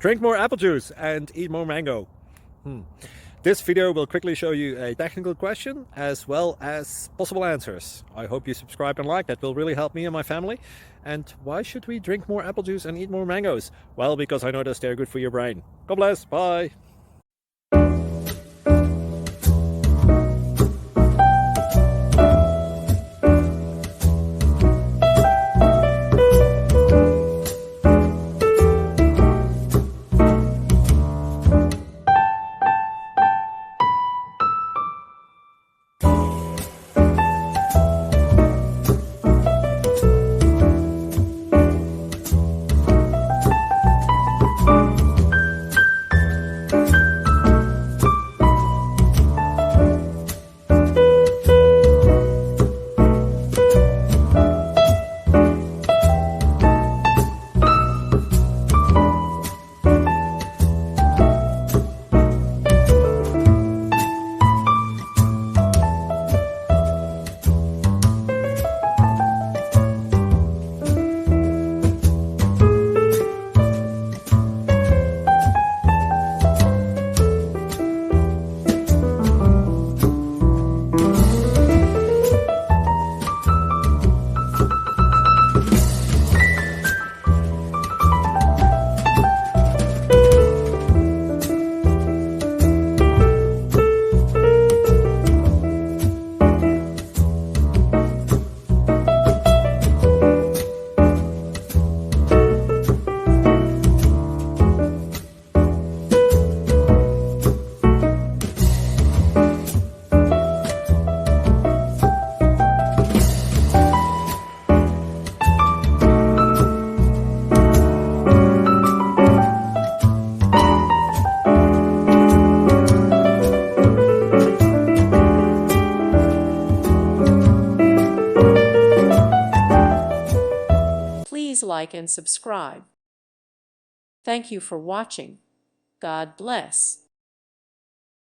Drink more apple juice and eat more mango. This video will quickly show you a technical question as well as possible answers. I hope you subscribe and like, that will really help me and my family. And why should we drink more apple juice and eat more mangoes? Well, because I noticed they're good for your brain. God bless, bye! Please like and subscribe. Thank you for watching. God bless.